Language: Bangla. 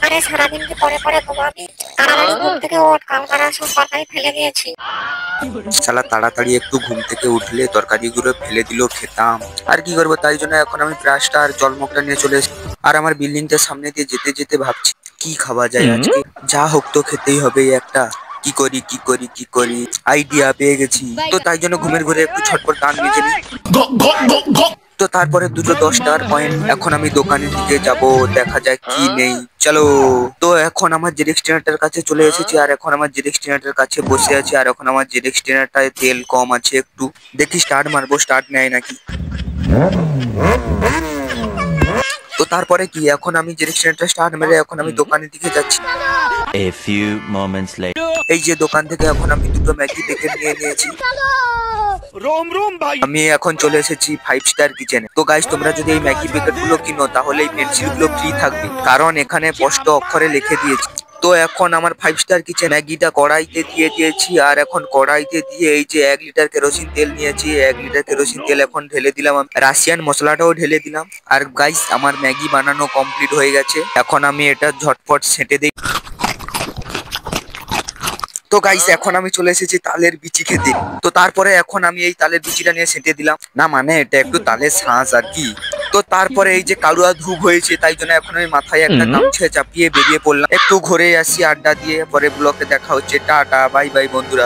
আরে সারাদিন কি পরে পরে ঘুমাবি? তাড়াতাড়ি ঘুম থেকে ওঠ, কাল করার সব তরকারি ফেলে দিয়েছি। শালা তাড়াতাড়ি একটু ঘুম থেকে উঠলে তরকারিগুলো ফেলে দিলেও খেতাম। আর কি করবো, তাই জন্য এখন আমি ব্রাশটা আর জলমগটা নিয়ে চলে এসেছি। আর আমার বিল্ডিংটার সামনে দিয়ে যেতে যেতে ভাবছি কি খাওয়া যায় আজকে। যা হোক তো খেতেই হবে একটা। কি করি কি করি কি করি, আইডিয়া পেয়ে গেছি। তো তাই জন্য ঘুমের ঘরে একটু ছটপট দান মেজে নিই। তো তারপরে দুটো 10 টাকার কয়েন। এখন আমি দোকানের দিকে যাব, দেখা যায় কি নেই। চলো। তো এখন আমার জেরক্স টেনারটার কাছে চলে এসেছি, আর এখন আমার জেরক্স টেনারটার কাছে বসে আছি। আর এখন আমার জেরক্স টেনারটায় তেল কম আছে একটু। দেখি স্টার্ট মারবো, স্টার্ট নেয় নাকি। তো তারপরে কি, এখন আমি জেরক্স টেনারটা স্টার্ট মেরে এখন আমি দোকানের দিকে যাচ্ছি। A few moments later. এই যে দোকান থেকে এখন আমি দুটো ম্যাগি প্যাকেট নিয়ে নিয়েছি। আমি এখন চলে এসেছি 5 স্টার কিচেনে। তো গাইস, তোমরা যদি এই ম্যাগি প্যাকেট গুলো কিনো তাহলে এই পেন্সিল গুলো ফ্রি থাকবে, কারণ এখানে স্পষ্ট অক্ষরে লিখে দিয়েছি। তো এখন আমার 5 স্টার কিচেন ম্যাগিটা কড়াইতে দিয়ে দিয়েছি। আর এখন কড়াইতে দিয়ে এই যে 1 লিটার কেরোসিন তেল নিয়েছি, 1 লিটার কেরোসিন তেল এখন ঢেলে দিলাম। আমি রাশিয়ান মশলাটাও ঢেলে দিলাম। আর গাইস, আমার ম্যাগি বানানো কমপ্লিট হয়ে গেছে। এখন আমি এটা ঝটপট সেঁটে দিই। তো গাইস, এখন আমি চলে এসেছি তালের বিচি খেতে। তো তারপরে এখন আমি এই তালের বিচিটা নিয়ে সেঁটে দিলাম। না মানে এটা একটু তালের শাঁস আর কি। তো তারপরে এই যে কালুয়া ধূপ হয়েছে, তাই জন্য এখন আমি মাথায় একটা গামছা চাপিয়ে বেরিয়ে পড়লাম। একটু ঘুরে আসি আড্ডা দিয়ে। পরে ব্লকে দেখা হচ্ছে। টাটা, বাই বাই বন্ধুরা।